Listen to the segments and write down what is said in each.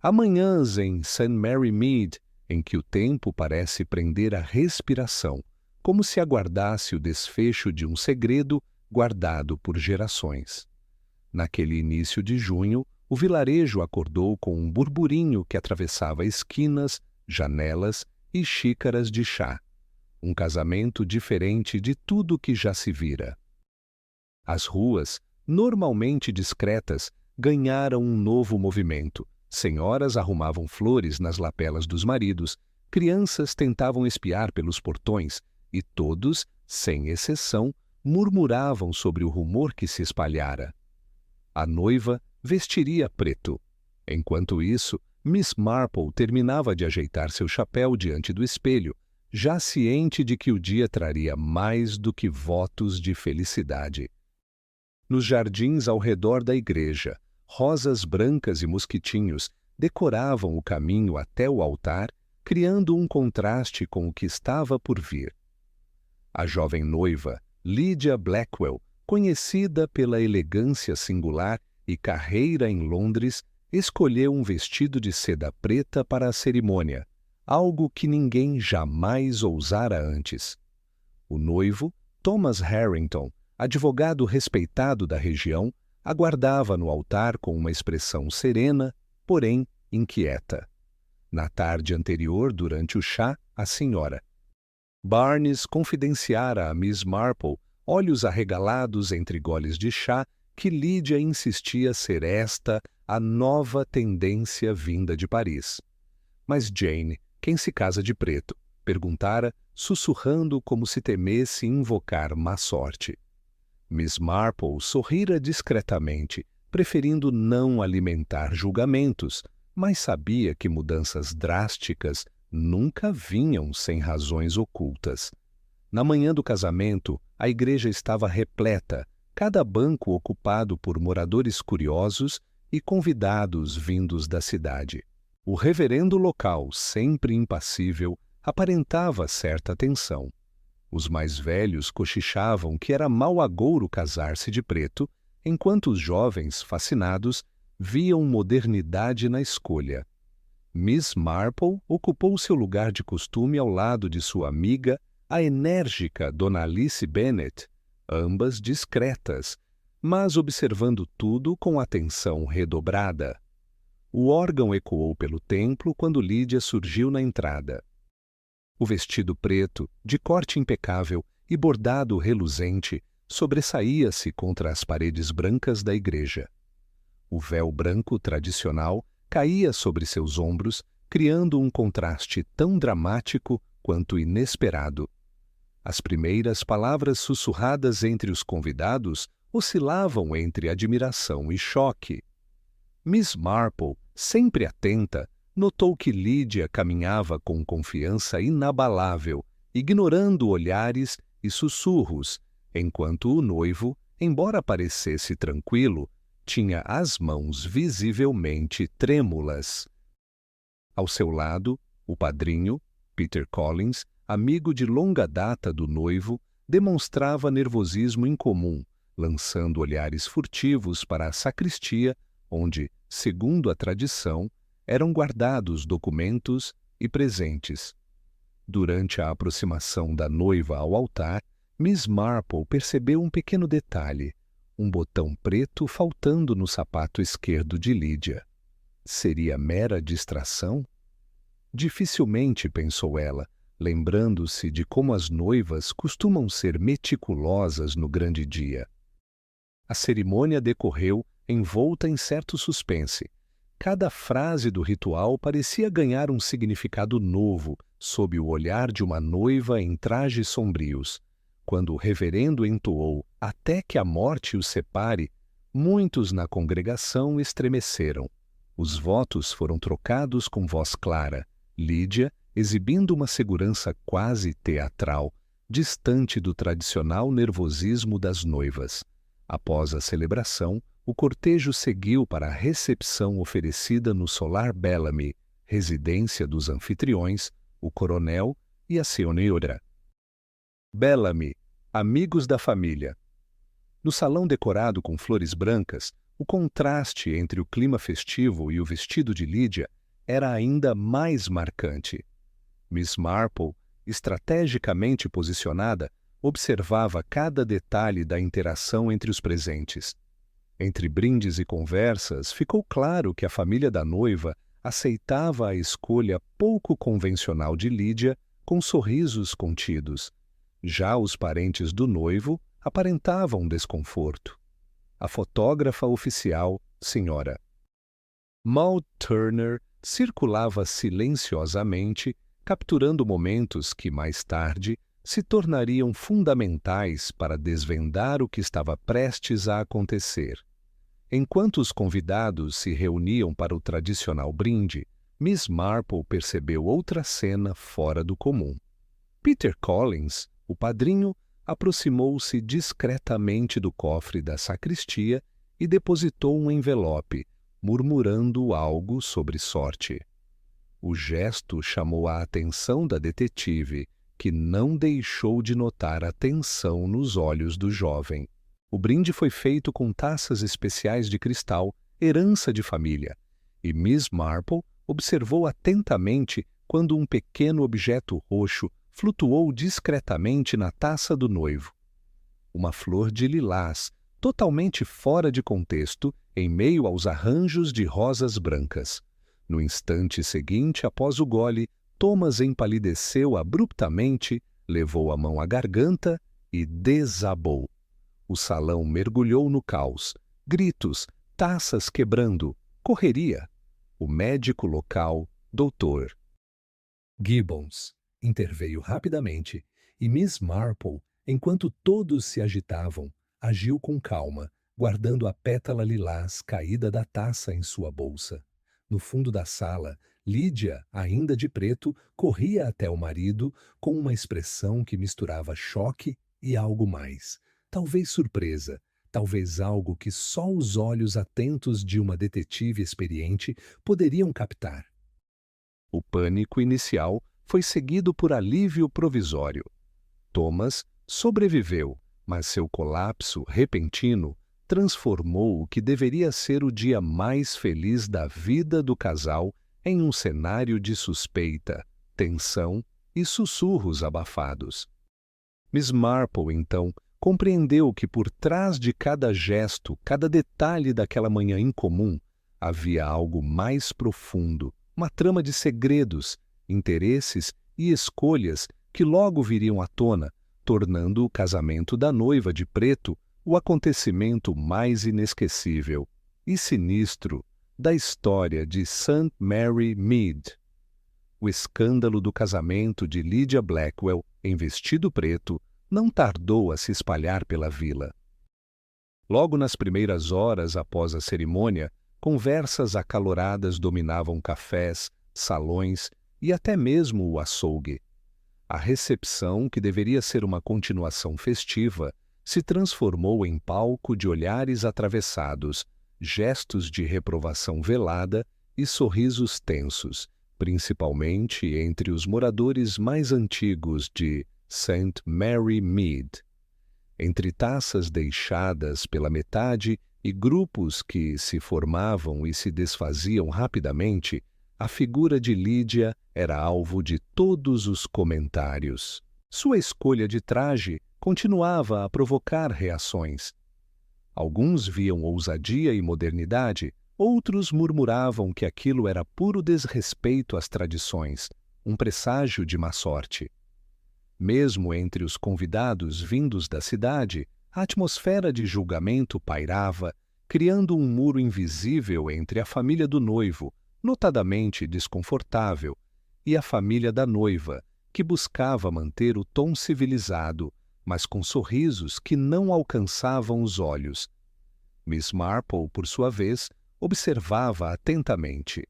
Há manhãs em St. Mary Mead em que o tempo parece prender a respiração, como se aguardasse o desfecho de um segredo guardado por gerações. Naquele início de junho, o vilarejo acordou com um burburinho que atravessava esquinas, janelas e xícaras de chá. Um casamento diferente de tudo que já se vira. As ruas, normalmente discretas, ganharam um novo movimento. Senhoras arrumavam flores nas lapelas dos maridos, crianças tentavam espiar pelos portões e todos, sem exceção, murmuravam sobre o rumor que se espalhara. A noiva vestiria preto. Enquanto isso, Miss Marple terminava de ajeitar seu chapéu diante do espelho, já ciente de que o dia traria mais do que votos de felicidade. Nos jardins ao redor da igreja, rosas brancas e mosquitinhos decoravam o caminho até o altar, criando um contraste com o que estava por vir. A jovem noiva, Lydia Blackwell, conhecida pela elegância singular e carreira em Londres, escolheu um vestido de seda preta para a cerimônia, algo que ninguém jamais ousara antes. O noivo, Thomas Harrington, advogado respeitado da região, aguardava no altar com uma expressão serena, porém inquieta. Na tarde anterior, durante o chá, a senhora Barnes confidenciara a Miss Marple, olhos arregalados entre goles de chá, que Lydia insistia ser esta a nova tendência vinda de Paris. Mas Jane, quem se casa de preto? Perguntara, sussurrando como se temesse invocar má sorte. Miss Marple sorrira discretamente, preferindo não alimentar julgamentos, mas sabia que mudanças drásticas nunca vinham sem razões ocultas. Na manhã do casamento, a igreja estava repleta, cada banco ocupado por moradores curiosos e convidados vindos da cidade. O reverendo local, sempre impassível, aparentava certa tensão. Os mais velhos cochichavam que era mau agouro casar-se de preto, enquanto os jovens, fascinados, viam modernidade na escolha. Miss Marple ocupou seu lugar de costume ao lado de sua amiga, a enérgica Dona Alice Bennet, ambas discretas, mas observando tudo com atenção redobrada. O órgão ecoou pelo templo quando Lydia surgiu na entrada. O vestido preto, de corte impecável e bordado reluzente, sobressaía-se contra as paredes brancas da igreja. O véu branco tradicional caía sobre seus ombros, criando um contraste tão dramático quanto inesperado. As primeiras palavras sussurradas entre os convidados oscilavam entre admiração e choque. Miss Marple, sempre atenta, notou que Lydia caminhava com confiança inabalável, ignorando olhares e sussurros, enquanto o noivo, embora parecesse tranquilo, tinha as mãos visivelmente trêmulas. Ao seu lado, o padrinho, Peter Collins, amigo de longa data do noivo, demonstrava nervosismo incomum, lançando olhares furtivos para a sacristia, onde, segundo a tradição, eram guardados documentos e presentes. Durante a aproximação da noiva ao altar, Miss Marple percebeu um pequeno detalhe, um botão preto faltando no sapato esquerdo de Lydia. Seria mera distração? Dificilmente, pensou ela, lembrando-se de como as noivas costumam ser meticulosas no grande dia. A cerimônia decorreu envolta em certo suspense. Cada frase do ritual parecia ganhar um significado novo sob o olhar de uma noiva em trajes sombrios. Quando o reverendo entoou "Até que a morte os separe", muitos na congregação estremeceram. Os votos foram trocados com voz clara, Lydia exibindo uma segurança quase teatral, distante do tradicional nervosismo das noivas. Após a celebração, o cortejo seguiu para a recepção oferecida no Solar Bellamy, residência dos anfitriões, o coronel e a senhora. Bellamy, amigos da família. No salão decorado com flores brancas, O contraste entre o clima festivo e o vestido de Lydia era ainda mais marcante. Miss Marple, estrategicamente posicionada, observava cada detalhe da interação entre os presentes. Entre brindes e conversas, ficou claro que a família da noiva aceitava a escolha pouco convencional de Lydia com sorrisos contidos. Já os parentes do noivo aparentavam desconforto. A fotógrafa oficial, Sra. Maud Turner, circulava silenciosamente, capturando momentos que, mais tarde, se tornariam fundamentais para desvendar o que estava prestes a acontecer. Enquanto os convidados se reuniam para o tradicional brinde, Miss Marple percebeu outra cena fora do comum. Peter Collins, o padrinho, aproximou-se discretamente do cofre da sacristia e depositou um envelope, murmurando algo sobre sorte. O gesto chamou a atenção da detetive, que não deixou de notar a tensão nos olhos do jovem. O brinde foi feito com taças especiais de cristal, herança de família, e Miss Marple observou atentamente quando um pequeno objeto roxo flutuou discretamente na taça do noivo. Uma flor de lilás, totalmente fora de contexto, em meio aos arranjos de rosas brancas. No instante seguinte, após o gole, Thomas empalideceu abruptamente, levou a mão à garganta e desabou. O salão mergulhou no caos. Gritos, taças quebrando, correria. O médico local, Dr. Gibbons, interveio rapidamente, e Miss Marple, enquanto todos se agitavam, agiu com calma, guardando a pétala lilás caída da taça em sua bolsa. No fundo da sala, Lydia, ainda de preto, corria até o marido com uma expressão que misturava choque e algo mais. Talvez surpresa, talvez algo que só os olhos atentos de uma detetive experiente poderiam captar. O pânico inicial foi seguido por alívio provisório. Thomas sobreviveu, mas seu colapso repentino transformou o que deveria ser o dia mais feliz da vida do casal em um cenário de suspeita, tensão e sussurros abafados. Miss Marple, então, compreendeu que por trás de cada gesto, cada detalhe daquela manhã incomum, havia algo mais profundo, uma trama de segredos, interesses e escolhas que logo viriam à tona, tornando o casamento da noiva de preto o acontecimento mais inesquecível e sinistro da história de St. Mary Mead. O escândalo do casamento de Lydia Blackwell em vestido preto não tardou a se espalhar pela vila. Logo nas primeiras horas após a cerimônia, conversas acaloradas dominavam cafés, salões e até mesmo o açougue. A recepção, que deveria ser uma continuação festiva, se transformou em palco de olhares atravessados, gestos de reprovação velada e sorrisos tensos, principalmente entre os moradores mais antigos de St. Mary Mead. Entre taças deixadas pela metade e grupos que se formavam e se desfaziam rapidamente, a figura de Lydia era alvo de todos os comentários. Sua escolha de traje continuava a provocar reações. Alguns viam ousadia e modernidade, outros murmuravam que aquilo era puro desrespeito às tradições, um presságio de má sorte. Mesmo entre os convidados vindos da cidade, a atmosfera de julgamento pairava, criando um muro invisível entre a família do noivo, notadamente desconfortável, e a família da noiva, que buscava manter o tom civilizado, mas com sorrisos que não alcançavam os olhos. Miss Marple, por sua vez, observava atentamente.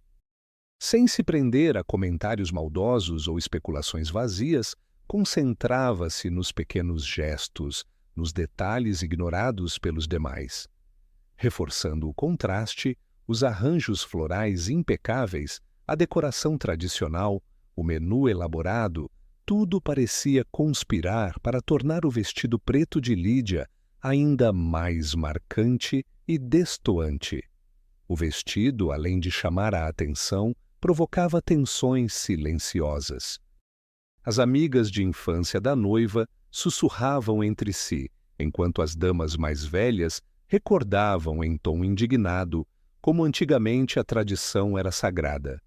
Sem se prender a comentários maldosos ou especulações vazias, concentrava-se nos pequenos gestos, nos detalhes ignorados pelos demais. Reforçando o contraste, os arranjos florais impecáveis, a decoração tradicional, o menu elaborado, tudo parecia conspirar para tornar o vestido preto de Lydia ainda mais marcante e destoante. O vestido, além de chamar a atenção, provocava tensões silenciosas. As amigas de infância da noiva sussurravam entre si, enquanto as damas mais velhas recordavam em tom indignado como antigamente a tradição era sagrada.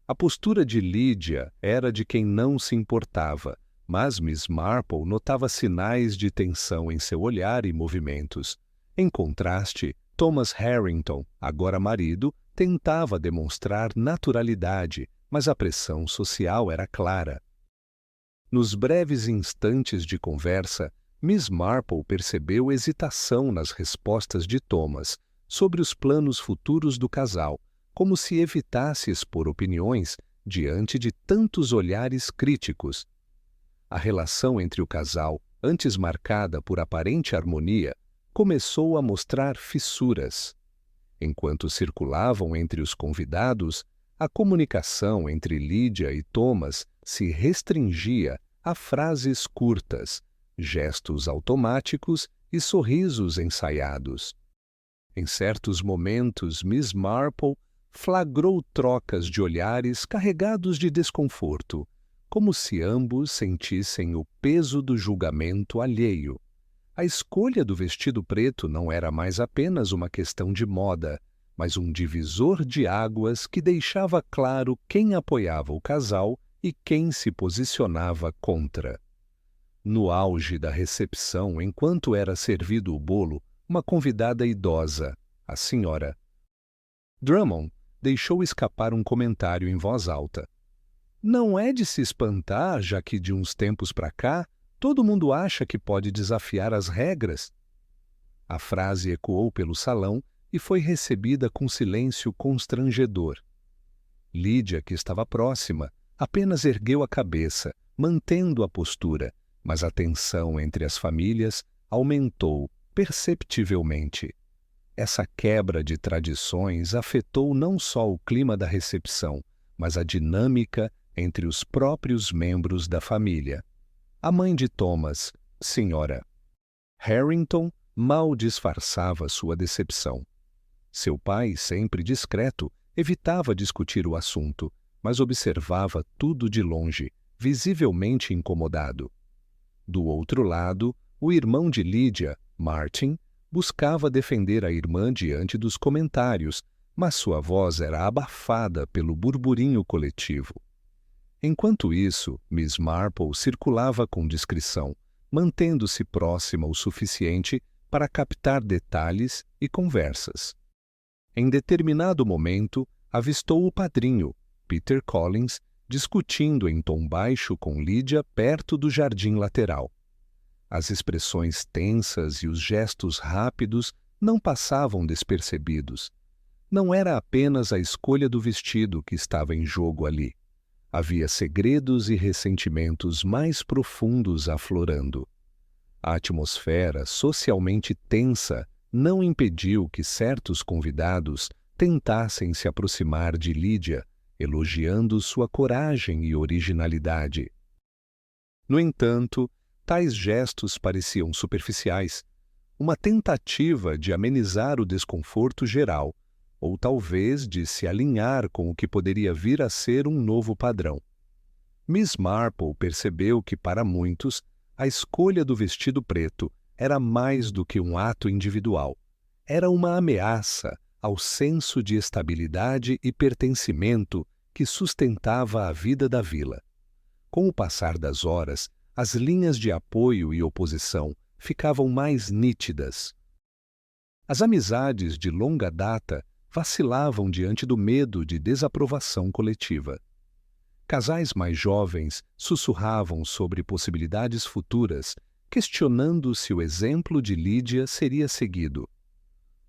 A postura de Lydia era de quem não se importava, mas Miss Marple notava sinais de tensão em seu olhar e movimentos. Em contraste, Thomas Harrington, agora marido, tentava demonstrar naturalidade, mas a pressão social era clara. Nos breves instantes de conversa, Miss Marple percebeu hesitação nas respostas de Thomas sobre os planos futuros do casal, como se evitasse expor opiniões diante de tantos olhares críticos. A relação entre o casal, antes marcada por aparente harmonia, começou a mostrar fissuras. Enquanto circulavam entre os convidados, a comunicação entre Lydia e Thomas se restringia a frases curtas, gestos automáticos e sorrisos ensaiados. Em certos momentos, Miss Marple flagrou trocas de olhares carregados de desconforto, como se ambos sentissem o peso do julgamento alheio. A escolha do vestido preto não era mais apenas uma questão de moda, mas um divisor de águas que deixava claro quem apoiava o casal e quem se posicionava contra. No auge da recepção, enquanto era servido o bolo, uma convidada idosa, a Sra. Drummond, deixou escapar um comentário em voz alta. Não é de se espantar, já que de uns tempos para cá, todo mundo acha que pode desafiar as regras. A frase ecoou pelo salão e foi recebida com silêncio constrangedor. Lydia, que estava próxima, apenas ergueu a cabeça, mantendo a postura, mas a tensão entre as famílias aumentou perceptivelmente. Essa quebra de tradições afetou não só o clima da recepção, mas a dinâmica entre os próprios membros da família. A mãe de Thomas, Sra. Harrington, mal disfarçava sua decepção. Seu pai, sempre discreto, evitava discutir o assunto, mas observava tudo de longe, visivelmente incomodado. Do outro lado, o irmão de Lydia, Martin, buscava defender a irmã diante dos comentários, mas sua voz era abafada pelo burburinho coletivo. Enquanto isso, Miss Marple circulava com discrição, mantendo-se próxima o suficiente para captar detalhes e conversas. Em determinado momento, avistou o padrinho, Peter Collins, discutindo em tom baixo com Lydia perto do jardim lateral. As expressões tensas e os gestos rápidos não passavam despercebidos. Não era apenas a escolha do vestido que estava em jogo ali. Havia segredos e ressentimentos mais profundos aflorando. A atmosfera socialmente tensa não impediu que certos convidados tentassem se aproximar de Lydia, elogiando sua coragem e originalidade. No entanto, tais gestos pareciam superficiais, uma tentativa de amenizar o desconforto geral, ou talvez de se alinhar com o que poderia vir a ser um novo padrão. Miss Marple percebeu que, para muitos, a escolha do vestido preto era mais do que um ato individual. Era uma ameaça ao senso de estabilidade e pertencimento que sustentava a vida da vila. Com o passar das horas, as linhas de apoio e oposição ficavam mais nítidas. As amizades de longa data vacilavam diante do medo de desaprovação coletiva. Casais mais jovens sussurravam sobre possibilidades futuras, questionando se o exemplo de Lydia seria seguido.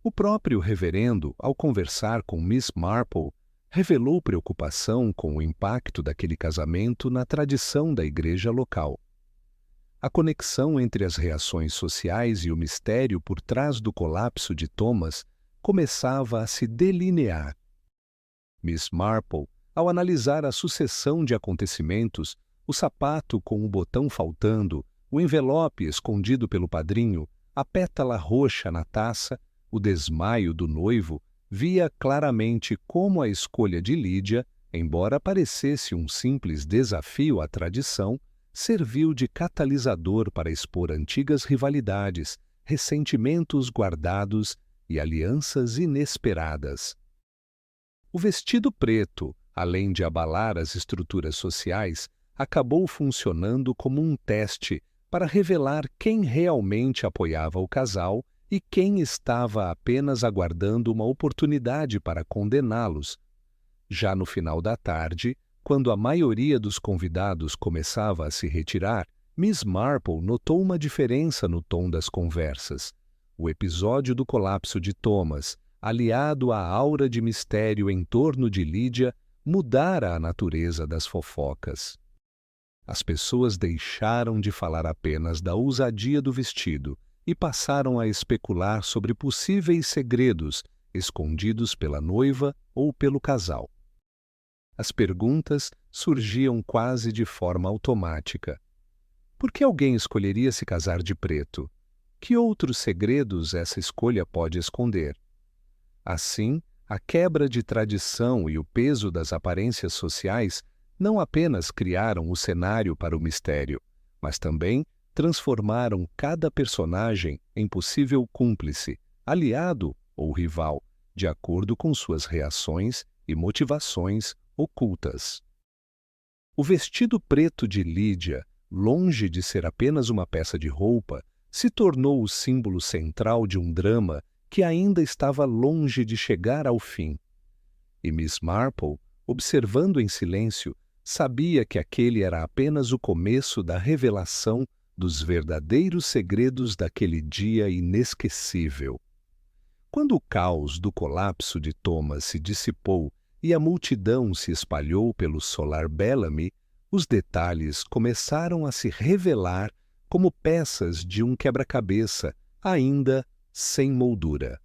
O próprio reverendo, ao conversar com Miss Marple, revelou preocupação com o impacto daquele casamento na tradição da igreja local. A conexão entre as reações sociais e o mistério por trás do colapso de Thomas começava a se delinear. Miss Marple, ao analisar a sucessão de acontecimentos, o sapato com o botão faltando, o envelope escondido pelo padrinho, a pétala roxa na taça, o desmaio do noivo, via claramente como a escolha de Lídia, embora parecesse um simples desafio à tradição, serviu de catalisador para expor antigas rivalidades, ressentimentos guardados e alianças inesperadas. O vestido preto, além de abalar as estruturas sociais, acabou funcionando como um teste para revelar quem realmente apoiava o casal e quem estava apenas aguardando uma oportunidade para condená-los. Já no final da tarde, quando a maioria dos convidados começava a se retirar, Miss Marple notou uma diferença no tom das conversas. O episódio do colapso de Thomas, aliado à aura de mistério em torno de Lídia, mudara a natureza das fofocas. As pessoas deixaram de falar apenas da ousadia do vestido e passaram a especular sobre possíveis segredos escondidos pela noiva ou pelo casal. As perguntas surgiam quase de forma automática. Por que alguém escolheria se casar de preto? Que outros segredos essa escolha pode esconder? Assim, a quebra de tradição e o peso das aparências sociais não apenas criaram o cenário para o mistério, mas também transformaram cada personagem em possível cúmplice, aliado ou rival, de acordo com suas reações e motivações ocultas. O vestido preto de Lídia, longe de ser apenas uma peça de roupa, se tornou o símbolo central de um drama que ainda estava longe de chegar ao fim. E Miss Marple, observando em silêncio, sabia que aquele era apenas o começo da revelação dos verdadeiros segredos daquele dia inesquecível. Quando o caos do colapso de Thomas se dissipou e a multidão se espalhou pelo Solar Bellamy, os detalhes começaram a se revelar como peças de um quebra-cabeça, ainda sem moldura.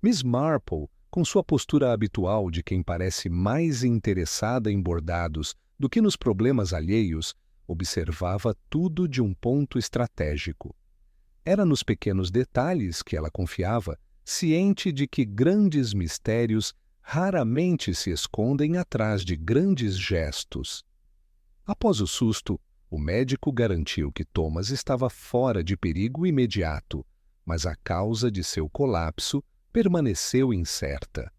Miss Marple, com sua postura habitual de quem parece mais interessada em bordados do que nos problemas alheios, observava tudo de um ponto estratégico. Era nos pequenos detalhes que ela confiava, ciente de que grandes mistérios raramente se escondem atrás de grandes gestos. Após o susto, o médico garantiu que Thomas estava fora de perigo imediato, mas a causa de seu colapso permaneceu incerta.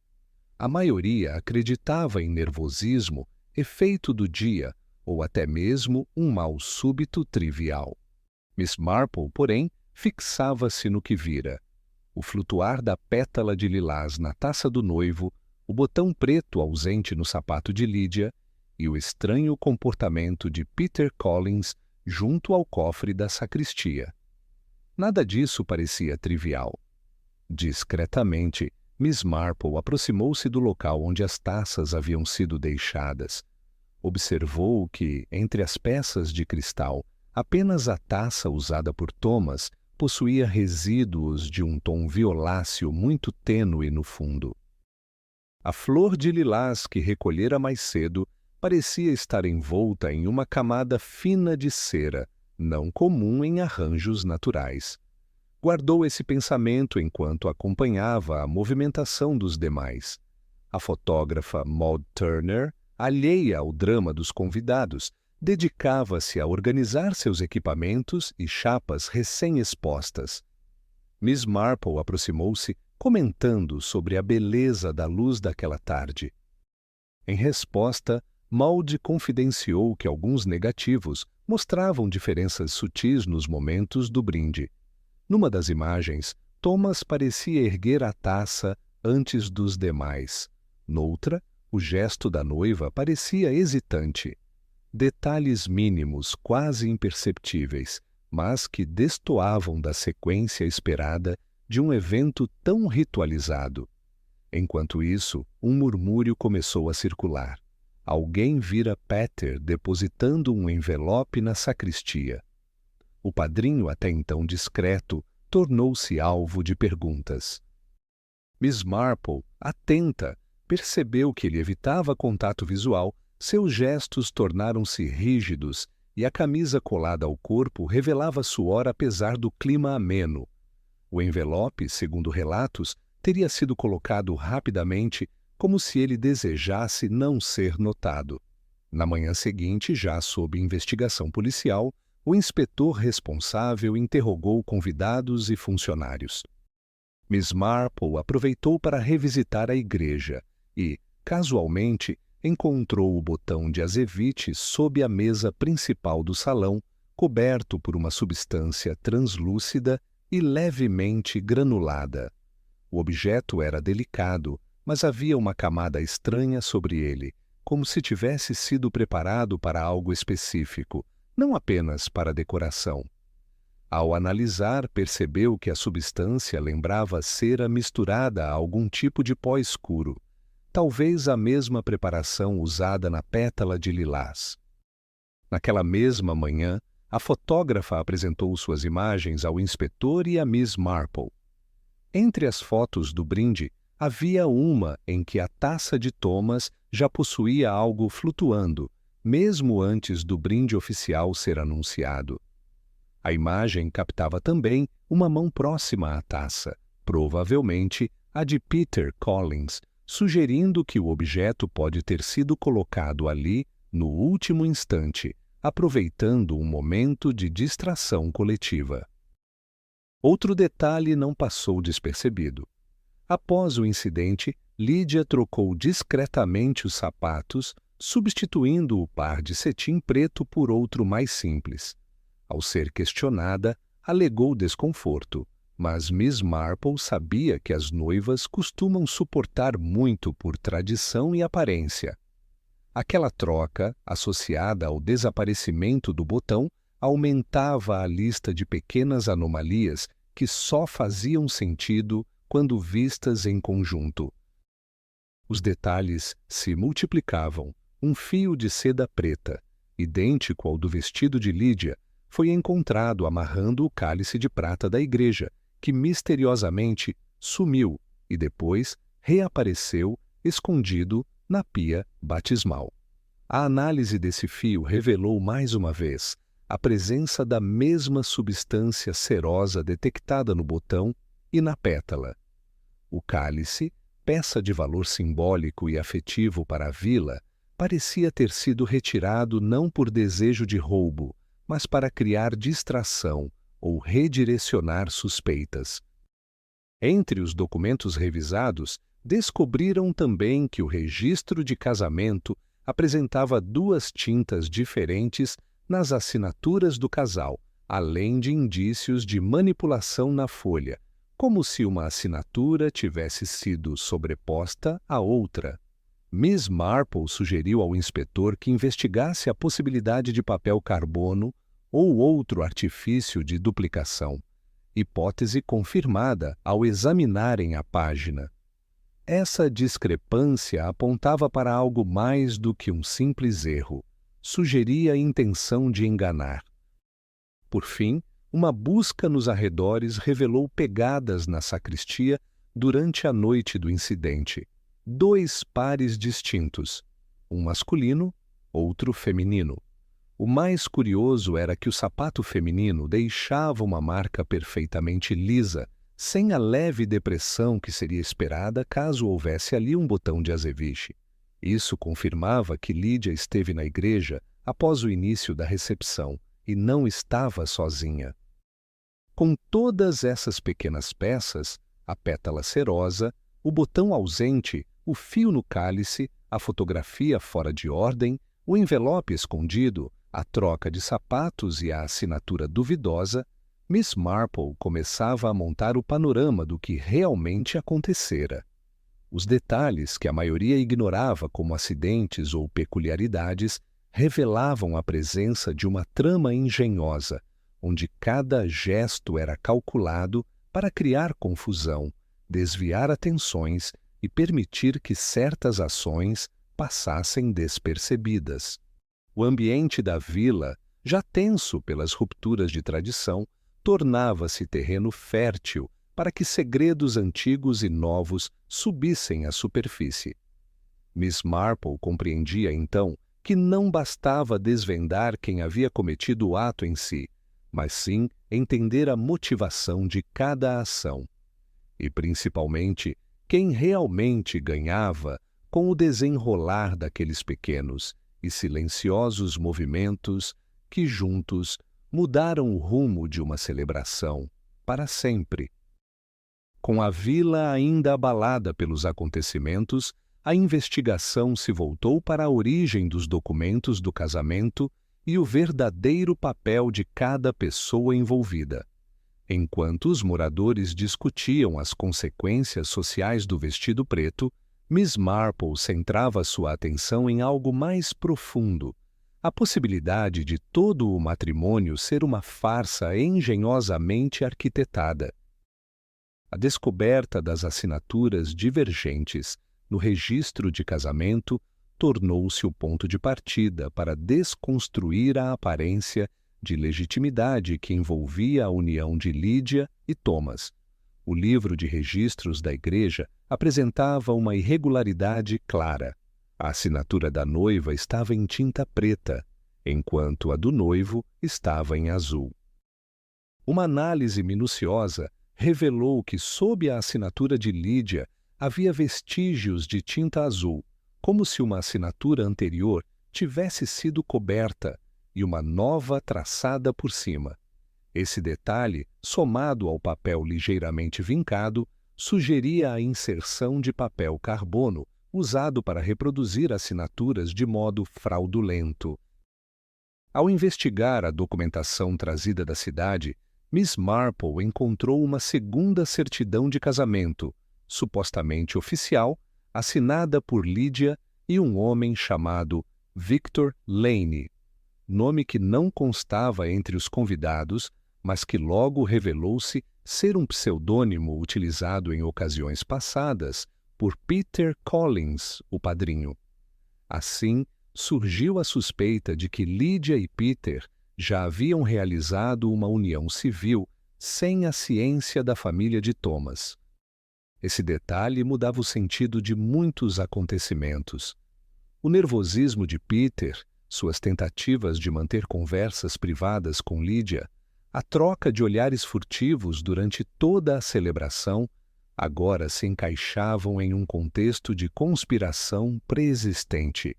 A maioria acreditava em nervosismo, efeito do dia ou até mesmo um mal súbito trivial. Miss Marple, porém, fixava-se no que vira. O flutuar da pétala de lilás na taça do noivo, o botão preto ausente no sapato de Lídia e o estranho comportamento de Peter Collins junto ao cofre da sacristia. Nada disso parecia trivial. Discretamente, Miss Marple aproximou-se do local onde as taças haviam sido deixadas. Observou que, entre as peças de cristal, apenas a taça usada por Thomas possuía resíduos de um tom violáceo muito tênue no fundo. A flor de lilás que recolhera mais cedo parecia estar envolta em uma camada fina de cera, não comum em arranjos naturais. Guardou esse pensamento enquanto acompanhava a movimentação dos demais. A fotógrafa Maud Turner, alheia ao drama dos convidados, dedicava-se a organizar seus equipamentos e chapas recém-expostas. Miss Marple aproximou-se, comentando sobre a beleza da luz daquela tarde. Em resposta, Maud confidenciou que alguns negativos mostravam diferenças sutis nos momentos do brinde. Numa das imagens, Thomas parecia erguer a taça antes dos demais. Noutra, o gesto da noiva parecia hesitante. Detalhes mínimos, quase imperceptíveis, mas que destoavam da sequência esperada de um evento tão ritualizado. Enquanto isso, um murmúrio começou a circular. Alguém vira Peter depositando um envelope na sacristia. O padrinho, até então discreto, tornou-se alvo de perguntas. Miss Marple, atenta, percebeu que ele evitava contato visual, seus gestos tornaram-se rígidos e a camisa colada ao corpo revelava suor apesar do clima ameno. O envelope, segundo relatos, teria sido colocado rapidamente, como se ele desejasse não ser notado. Na manhã seguinte, já sob investigação policial, o inspetor responsável interrogou convidados e funcionários. Miss Marple aproveitou para revisitar a igreja e, casualmente, encontrou o botão de azevite sob a mesa principal do salão, coberto por uma substância translúcida e levemente granulada. O objeto era delicado, mas havia uma camada estranha sobre ele, como se tivesse sido preparado para algo específico, não apenas para decoração. Ao analisar, percebeu que a substância lembrava cera misturada a algum tipo de pó escuro, talvez a mesma preparação usada na pétala de lilás. Naquela mesma manhã, a fotógrafa apresentou suas imagens ao inspetor e a Miss Marple. Entre as fotos do brinde, havia uma em que a taça de Thomas já possuía algo flutuando, mesmo antes do brinde oficial ser anunciado. A imagem captava também uma mão próxima à taça, provavelmente a de Peter Collins, sugerindo que o objeto pode ter sido colocado ali no último instante, aproveitando um momento de distração coletiva. Outro detalhe não passou despercebido. Após o incidente, Lydia trocou discretamente os sapatos, substituindo o par de cetim preto por outro mais simples. Ao ser questionada, alegou desconforto, mas Miss Marple sabia que as noivas costumam suportar muito por tradição e aparência. Aquela troca, associada ao desaparecimento do botão, aumentava a lista de pequenas anomalias que só faziam sentido quando vistas em conjunto. Os detalhes se multiplicavam. Um fio de seda preta, idêntico ao do vestido de Lydia, foi encontrado amarrando o cálice de prata da igreja, que misteriosamente sumiu e depois reapareceu escondido na pia batismal. A análise desse fio revelou mais uma vez a presença da mesma substância cerosa detectada no botão e na pétala. O cálice, peça de valor simbólico e afetivo para a vila, parecia ter sido retirado não por desejo de roubo, mas para criar distração ou redirecionar suspeitas. Entre os documentos revisados, descobriram também que o registro de casamento apresentava 2 tintas diferentes nas assinaturas do casal, além de indícios de manipulação na folha, como se uma assinatura tivesse sido sobreposta à outra. Miss Marple sugeriu ao inspetor que investigasse a possibilidade de papel carbono ou outro artifício de duplicação, hipótese confirmada ao examinarem a página. Essa discrepância apontava para algo mais do que um simples erro, sugeria a intenção de enganar. Por fim, uma busca nos arredores revelou pegadas na sacristia durante a noite do incidente. 2 pares distintos, um masculino, outro feminino. O mais curioso era que o sapato feminino deixava uma marca perfeitamente lisa, sem a leve depressão que seria esperada caso houvesse ali um botão de azeviche. Isso confirmava que Lydia esteve na igreja após o início da recepção e não estava sozinha. Com todas essas pequenas peças, a pétala cerosa, o botão ausente, o fio no cálice, a fotografia fora de ordem, o envelope escondido, a troca de sapatos e a assinatura duvidosa, Miss Marple começava a montar o panorama do que realmente acontecera. Os detalhes que a maioria ignorava como acidentes ou peculiaridades revelavam a presença de uma trama engenhosa, onde cada gesto era calculado para criar confusão, desviar atenções e permitir que certas ações passassem despercebidas. O ambiente da vila, já tenso pelas rupturas de tradição, tornava-se terreno fértil para que segredos antigos e novos subissem à superfície. Miss Marple compreendia, então, que não bastava desvendar quem havia cometido o ato em si, mas sim entender a motivação de cada ação. E, principalmente, quem realmente ganhava com o desenrolar daqueles pequenos e silenciosos movimentos que, juntos, mudaram o rumo de uma celebração para sempre. Com a vila ainda abalada pelos acontecimentos, a investigação se voltou para a origem dos documentos do casamento e o verdadeiro papel de cada pessoa envolvida. Enquanto os moradores discutiam as consequências sociais do vestido preto, Miss Marple centrava sua atenção em algo mais profundo: a possibilidade de todo o matrimônio ser uma farsa engenhosamente arquitetada. A descoberta das assinaturas divergentes no registro de casamento tornou-se o ponto de partida para desconstruir a aparência de legitimidade que envolvia a união de Lídia e Thomas. O livro de registros da igreja apresentava uma irregularidade clara. A assinatura da noiva estava em tinta preta, enquanto a do noivo estava em azul. Uma análise minuciosa revelou que, sob a assinatura de Lídia, havia vestígios de tinta azul, como se uma assinatura anterior tivesse sido coberta e uma nova traçada por cima. Esse detalhe, somado ao papel ligeiramente vincado, sugeria a inserção de papel carbono usado para reproduzir assinaturas de modo fraudulento. Ao investigar a documentação trazida da cidade, Miss Marple encontrou uma segunda certidão de casamento, supostamente oficial, assinada por Lídia e um homem chamado Victor Lane, nome que não constava entre os convidados, mas que logo revelou-se ser um pseudônimo utilizado em ocasiões passadas por Peter Collins, o padrinho. Assim, surgiu a suspeita de que Lídia e Peter já haviam realizado uma união civil sem a ciência da família de Thomas. Esse detalhe mudava o sentido de muitos acontecimentos. O nervosismo de Peter, suas tentativas de manter conversas privadas com Lídia, a troca de olhares furtivos durante toda a celebração, agora se encaixavam em um contexto de conspiração pré-existente.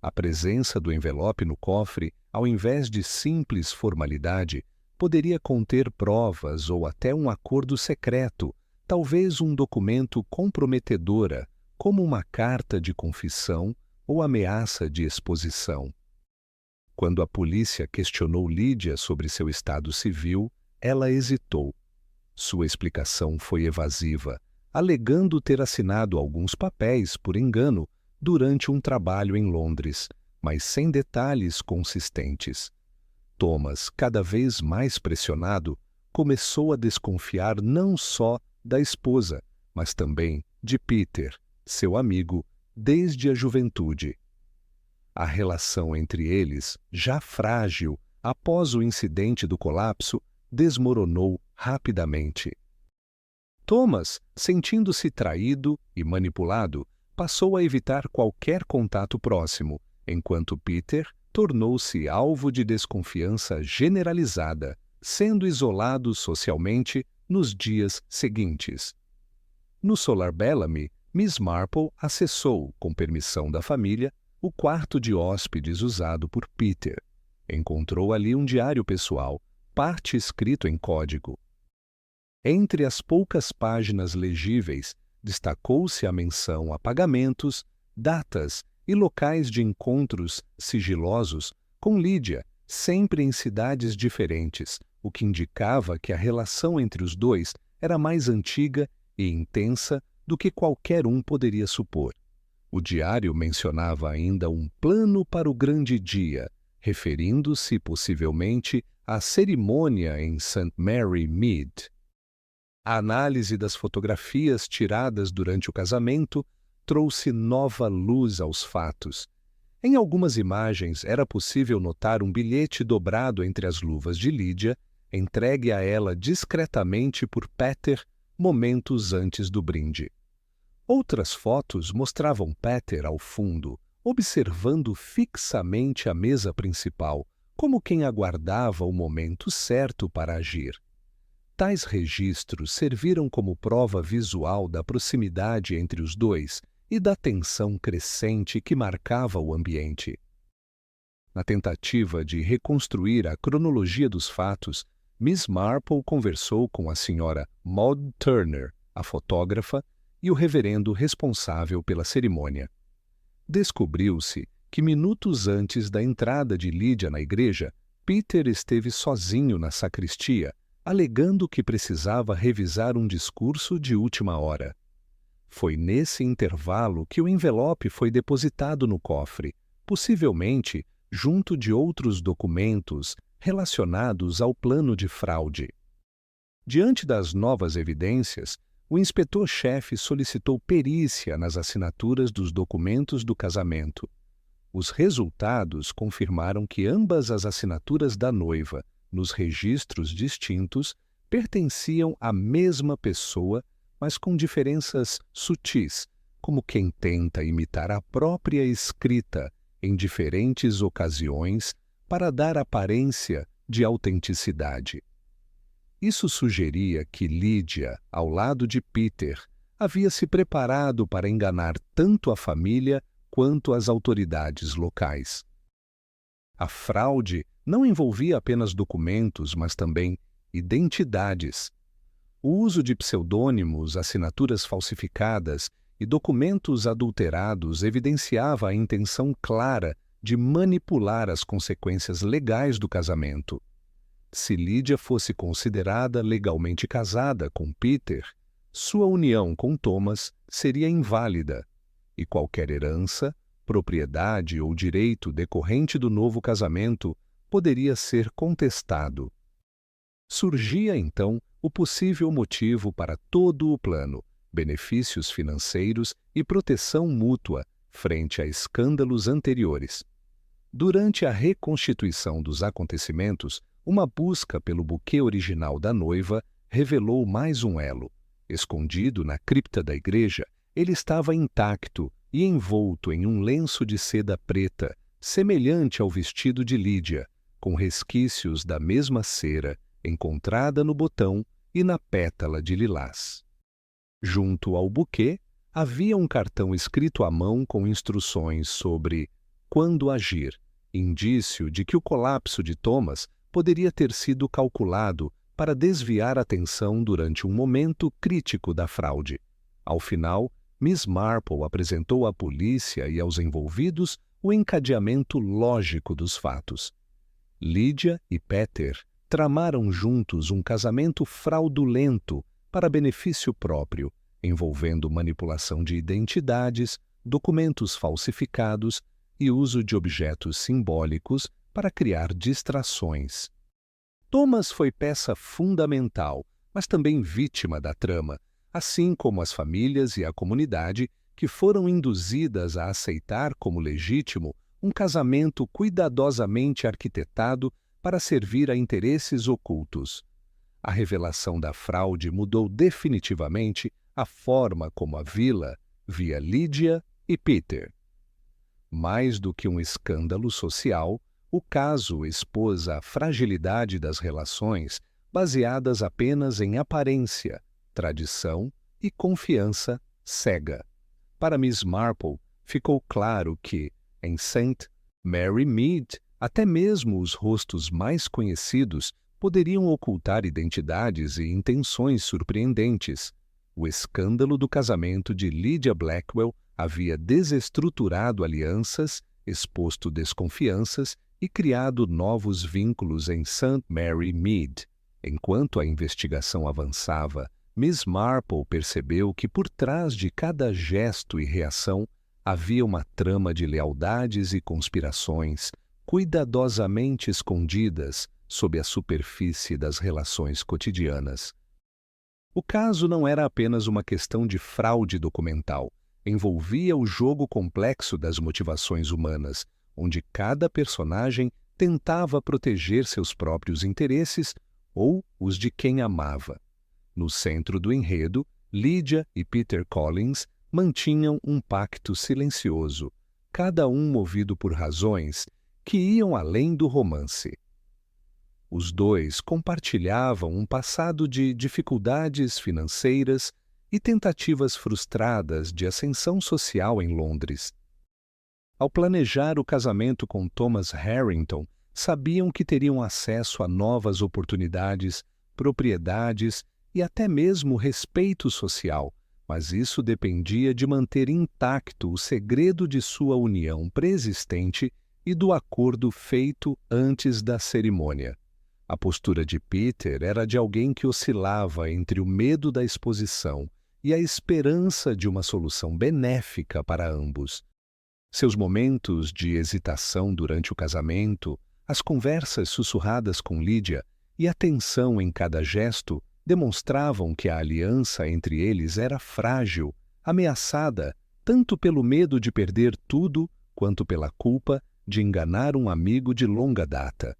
A presença do envelope no cofre, ao invés de simples formalidade, poderia conter provas ou até um acordo secreto, talvez um documento comprometedora, como uma carta de confissão ou ameaça de exposição. Quando a polícia questionou Lídia sobre seu estado civil, ela hesitou. Sua explicação foi evasiva, alegando ter assinado alguns papéis por engano durante um trabalho em Londres, mas sem detalhes consistentes. Thomas, cada vez mais pressionado, começou a desconfiar não só da esposa, mas também de Peter, seu amigo, desde a juventude. A relação entre eles, já frágil após o incidente do colapso, desmoronou rapidamente. Thomas, sentindo-se traído e manipulado, passou a evitar qualquer contato próximo, enquanto Peter tornou-se alvo de desconfiança generalizada, sendo isolado socialmente nos dias seguintes. No Solar Bellamy, Miss Marple acessou, com permissão da família, o quarto de hóspedes usado por Peter. Encontrou ali um diário pessoal, parte escrito em código. Entre as poucas páginas legíveis, destacou-se a menção a pagamentos, datas e locais de encontros sigilosos com Lídia, sempre em cidades diferentes, o que indicava que a relação entre os dois era mais antiga e intensa do que qualquer um poderia supor. O diário mencionava ainda um plano para o grande dia, referindo-se possivelmente à cerimônia em St. Mary Mead. A análise das fotografias tiradas durante o casamento trouxe nova luz aos fatos. Em algumas imagens era possível notar um bilhete dobrado entre as luvas de Lídia, entregue a ela discretamente por Peter momentos antes do brinde. Outras fotos mostravam Peter ao fundo, observando fixamente a mesa principal, como quem aguardava o momento certo para agir. Tais registros serviram como prova visual da proximidade entre os dois e da tensão crescente que marcava o ambiente. Na tentativa de reconstruir a cronologia dos fatos, Miss Marple conversou com a senhora Maud Turner, a fotógrafa, e o reverendo responsável pela cerimônia. Descobriu-se que minutos antes da entrada de Lydia na igreja, Peter esteve sozinho na sacristia, alegando que precisava revisar um discurso de última hora. Foi nesse intervalo que o envelope foi depositado no cofre, possivelmente junto de outros documentos relacionados ao plano de fraude. Diante das novas evidências, o inspetor-chefe solicitou perícia nas assinaturas dos documentos do casamento. Os resultados confirmaram que ambas as assinaturas da noiva, nos registros distintos, pertenciam à mesma pessoa, mas com diferenças sutis, como quem tenta imitar a própria escrita em diferentes ocasiões para dar aparência de autenticidade. Isso sugeria que Lydia, ao lado de Peter, havia se preparado para enganar tanto a família quanto as autoridades locais. A fraude não envolvia apenas documentos, mas também identidades. O uso de pseudônimos, assinaturas falsificadas e documentos adulterados evidenciava a intenção clara de manipular as consequências legais do casamento. Se Lydia fosse considerada legalmente casada com Peter, sua união com Thomas seria inválida, e qualquer herança, propriedade ou direito decorrente do novo casamento poderia ser contestado. Surgia, então, o possível motivo para todo o plano, benefícios financeiros e proteção mútua frente a escândalos anteriores. Durante a reconstituição dos acontecimentos, uma busca pelo buquê original da noiva revelou mais um elo. Escondido na cripta da igreja, ele estava intacto e envolto em um lenço de seda preta, semelhante ao vestido de Lydia, com resquícios da mesma cera encontrada no botão e na pétala de lilás. Junto ao buquê, havia um cartão escrito à mão com instruções sobre quando agir, indício de que o colapso de Thomas poderia ter sido calculado para desviar a atenção durante um momento crítico da fraude. Ao final, Miss Marple apresentou à polícia e aos envolvidos o encadeamento lógico dos fatos. Lydia e Peter tramaram juntos um casamento fraudulento para benefício próprio, envolvendo manipulação de identidades, documentos falsificados e uso de objetos simbólicos para criar distrações. Thomas foi peça fundamental, mas também vítima da trama, assim como as famílias e a comunidade que foram induzidas a aceitar como legítimo um casamento cuidadosamente arquitetado para servir a interesses ocultos. A revelação da fraude mudou definitivamente a forma como a vila via Lydia e Peter. Mais do que um escândalo social, o caso expôs a fragilidade das relações baseadas apenas em aparência, tradição e confiança cega. Para Miss Marple, ficou claro que, em St. Mary Mead, até mesmo os rostos mais conhecidos poderiam ocultar identidades e intenções surpreendentes. O escândalo do casamento de Lydia Blackwell havia desestruturado alianças, exposto desconfianças e criado novos vínculos em St. Mary Mead. Enquanto a investigação avançava, Miss Marple percebeu que por trás de cada gesto e reação havia uma trama de lealdades e conspirações, cuidadosamente escondidas sob a superfície das relações cotidianas. O caso não era apenas uma questão de fraude documental, envolvia o jogo complexo das motivações humanas, onde cada personagem tentava proteger seus próprios interesses ou os de quem amava. No centro do enredo, Lydia e Peter Collins mantinham um pacto silencioso, cada um movido por razões que iam além do romance. Os dois compartilhavam um passado de dificuldades financeiras e tentativas frustradas de ascensão social em Londres. Ao planejar o casamento com Thomas Harrington, sabiam que teriam acesso a novas oportunidades, propriedades e até mesmo respeito social, mas isso dependia de manter intacto o segredo de sua união preexistente e do acordo feito antes da cerimônia. A postura de Peter era de alguém que oscilava entre o medo da exposição e a esperança de uma solução benéfica para ambos. Seus momentos de hesitação durante o casamento, as conversas sussurradas com Lydia e a tensão em cada gesto demonstravam que a aliança entre eles era frágil, ameaçada tanto pelo medo de perder tudo quanto pela culpa de enganar um amigo de longa data.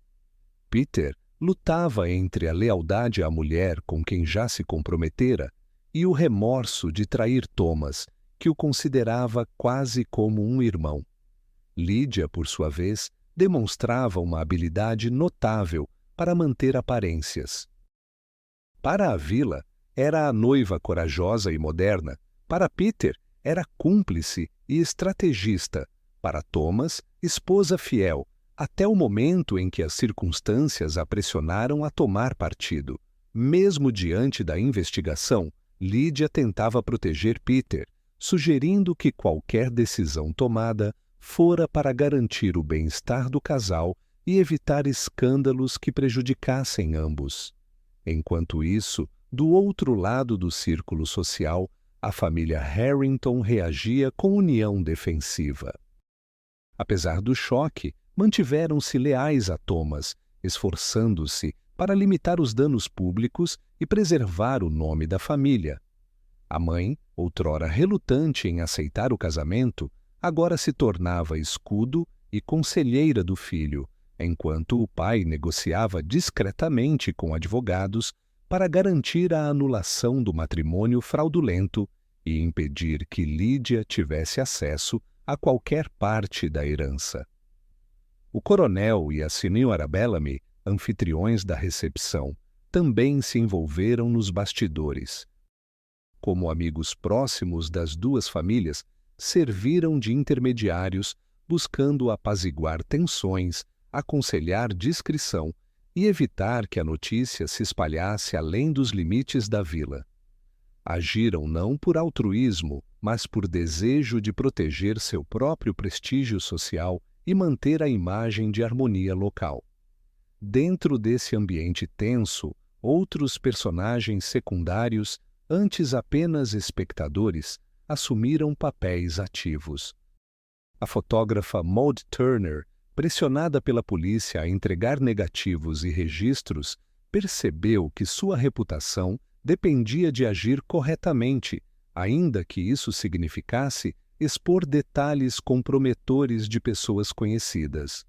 Peter lutava entre a lealdade à mulher com quem já se comprometera e o remorso de trair Thomas, que o considerava quase como um irmão. Lydia, por sua vez, demonstrava uma habilidade notável para manter aparências. Para a Vila, era a noiva corajosa e moderna. Para Peter, era cúmplice e estrategista. Para Thomas, esposa fiel, até o momento em que as circunstâncias a pressionaram a tomar partido. Mesmo diante da investigação, Lydia tentava proteger Peter, sugerindo que qualquer decisão tomada fora para garantir o bem-estar do casal e evitar escândalos que prejudicassem ambos. Enquanto isso, do outro lado do círculo social, a família Harrington reagia com união defensiva. Apesar do choque, mantiveram-se leais a Thomas, esforçando-se para limitar os danos públicos e preservar o nome da família. A mãe, outrora relutante em aceitar o casamento, agora se tornava escudo e conselheira do filho, enquanto o pai negociava discretamente com advogados para garantir a anulação do matrimônio fraudulento e impedir que Lydia tivesse acesso a qualquer parte da herança. O coronel e a senhora Bellamy, anfitriões da recepção, também se envolveram nos bastidores. Como amigos próximos das duas famílias, serviram de intermediários, buscando apaziguar tensões, aconselhar discrição e evitar que a notícia se espalhasse além dos limites da vila. Agiram não por altruísmo, mas por desejo de proteger seu próprio prestígio social e manter a imagem de harmonia local. Dentro desse ambiente tenso, outros personagens secundários, antes apenas espectadores, assumiram papéis ativos. A fotógrafa Maud Turner, pressionada pela polícia a entregar negativos e registros, percebeu que sua reputação dependia de agir corretamente, ainda que isso significasse expor detalhes comprometedores de pessoas conhecidas.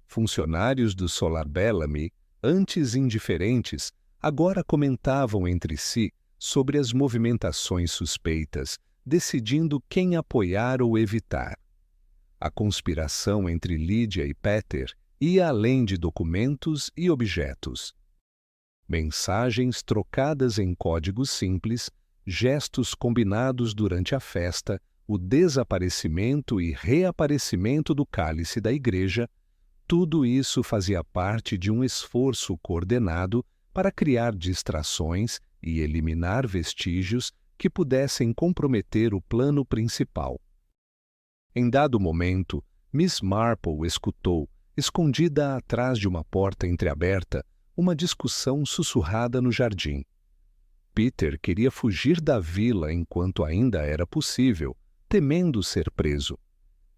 Funcionários do Solar Bellamy, antes indiferentes, agora comentavam entre si sobre as movimentações suspeitas, decidindo quem apoiar ou evitar. A conspiração entre Lydia e Peter ia além de documentos e objetos. Mensagens trocadas em códigos simples, gestos combinados durante a festa, o desaparecimento e reaparecimento do cálice da igreja, tudo isso fazia parte de um esforço coordenado para criar distrações e eliminar vestígios que pudessem comprometer o plano principal. Em dado momento, Miss Marple escutou, escondida atrás de uma porta entreaberta, uma discussão sussurrada no jardim. Peter queria fugir da vila enquanto ainda era possível, temendo ser preso.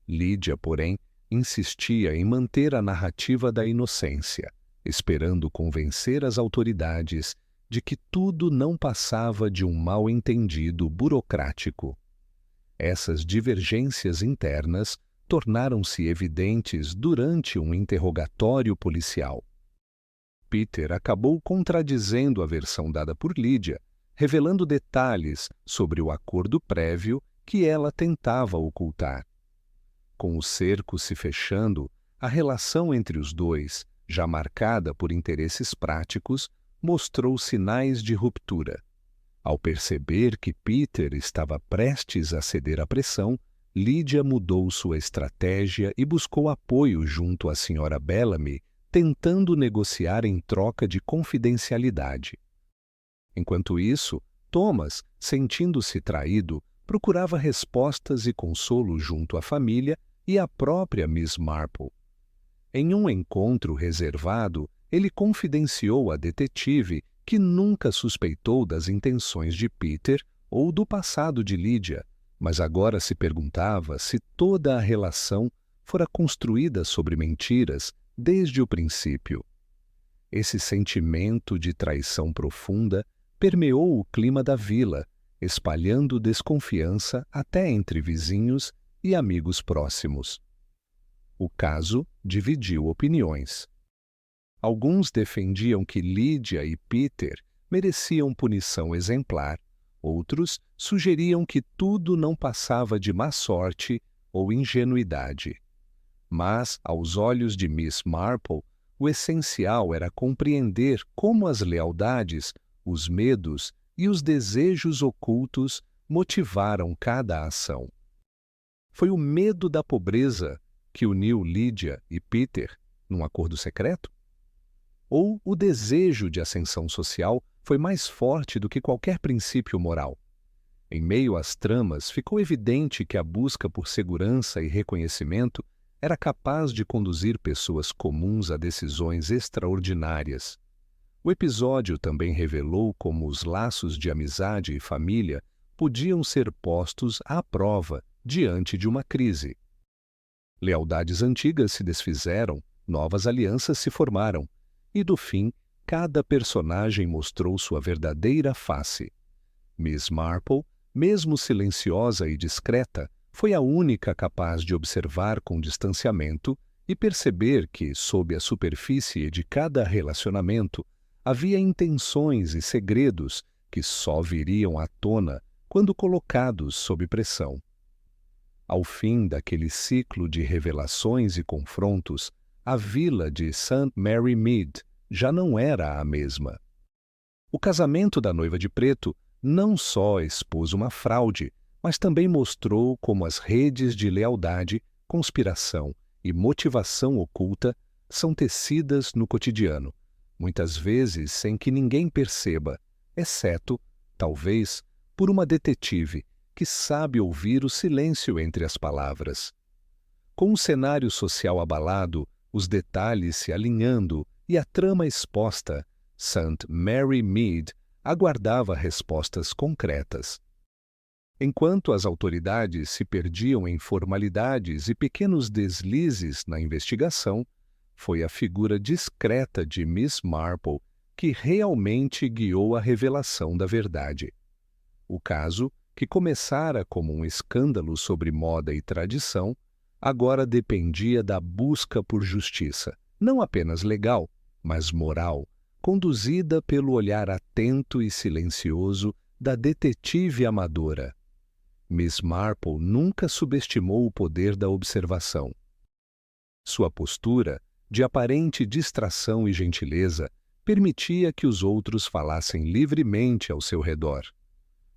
Lydia, porém, insistia em manter a narrativa da inocência, esperando convencer as autoridades de que tudo não passava de um mal-entendido burocrático. Essas divergências internas tornaram-se evidentes durante um interrogatório policial. Peter acabou contradizendo a versão dada por Lydia, revelando detalhes sobre o acordo prévio que ela tentava ocultar. Com o cerco se fechando, A relação entre os dois, já marcada por interesses práticos, mostrou sinais de ruptura. Ao perceber que Peter estava prestes a ceder à pressão, Lydia mudou sua estratégia e buscou apoio junto à Sra. Bellamy, tentando negociar em troca de confidencialidade. Enquanto isso, Thomas, sentindo-se traído, procurava respostas e consolo junto à família e à própria Miss Marple. Em um encontro reservado, ele confidenciou à detetive que nunca suspeitou das intenções de Peter ou do passado de Lydia, mas agora se perguntava se toda a relação fora construída sobre mentiras desde o princípio. Esse sentimento de traição profunda permeou o clima da vila, espalhando desconfiança até entre vizinhos e amigos próximos. O caso dividiu opiniões. Alguns defendiam que Lydia e Peter mereciam punição exemplar, outros sugeriam que tudo não passava de má sorte ou ingenuidade. Mas, aos olhos de Miss Marple, o essencial era compreender como as lealdades, os medos e os desejos ocultos motivaram cada ação. Foi o medo da pobreza que uniu Lydia e Peter num acordo secreto? Ou o desejo de ascensão social foi mais forte do que qualquer princípio moral? Em meio às tramas, ficou evidente que a busca por segurança e reconhecimento era capaz de conduzir pessoas comuns a decisões extraordinárias. O episódio também revelou como os laços de amizade e família podiam ser postos à prova diante de uma crise. Lealdades antigas se desfizeram, novas alianças se formaram, e, do fim, cada personagem mostrou sua verdadeira face. Miss Marple, mesmo silenciosa e discreta, foi a única capaz de observar com distanciamento e perceber que, sob a superfície de cada relacionamento, havia intenções e segredos que só viriam à tona quando colocados sob pressão. Ao fim daquele ciclo de revelações e confrontos, a vila de St. Mary Mead já não era a mesma. O casamento da noiva de preto não só expôs uma fraude, mas também mostrou como as redes de lealdade, conspiração e motivação oculta são tecidas no cotidiano, muitas vezes sem que ninguém perceba, exceto, talvez, por uma detetive que sabe ouvir o silêncio entre as palavras. Com o cenário social abalado, os detalhes se alinhando e a trama exposta, St. Mary Mead aguardava respostas concretas. Enquanto as autoridades se perdiam em formalidades e pequenos deslizes na investigação, foi a figura discreta de Miss Marple que realmente guiou a revelação da verdade. O caso, que começara como um escândalo sobre moda e tradição, agora dependia da busca por justiça, não apenas legal, mas moral, conduzida pelo olhar atento e silencioso da detetive amadora. Miss Marple nunca subestimou o poder da observação. Sua postura, de aparente distração e gentileza, permitia que os outros falassem livremente ao seu redor.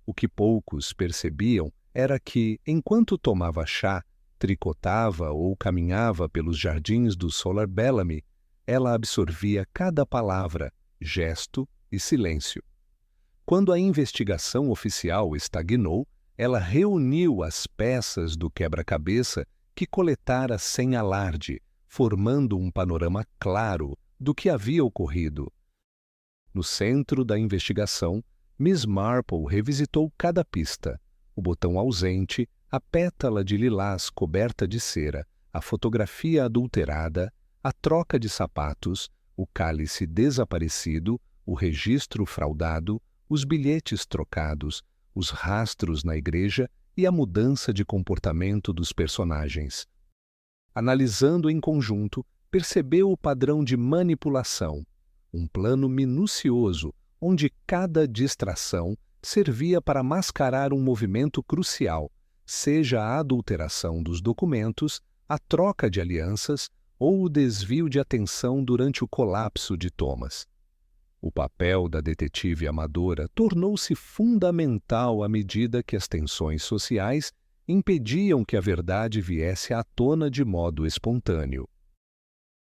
O que poucos percebiam era que, enquanto tomava chá, tricotava ou caminhava pelos jardins do Solar Bellamy, ela absorvia cada palavra, gesto e silêncio. Quando a investigação oficial estagnou, ela reuniu as peças do quebra-cabeça que coletara sem alarde, formando um panorama claro do que havia ocorrido. No centro da investigação, Miss Marple revisitou cada pista: o botão ausente, a pétala de lilás coberta de cera, a fotografia adulterada, a troca de sapatos, o cálice desaparecido, o registro fraudado, os bilhetes trocados, os rastros na igreja e a mudança de comportamento dos personagens. Analisando em conjunto, percebeu o padrão de manipulação, um plano minucioso onde cada distração servia para mascarar um movimento crucial, seja a adulteração dos documentos, a troca de alianças ou o desvio de atenção durante o colapso de Thomas. O papel da detetive amadora tornou-se fundamental à medida que as tensões sociais impediam que a verdade viesse à tona de modo espontâneo.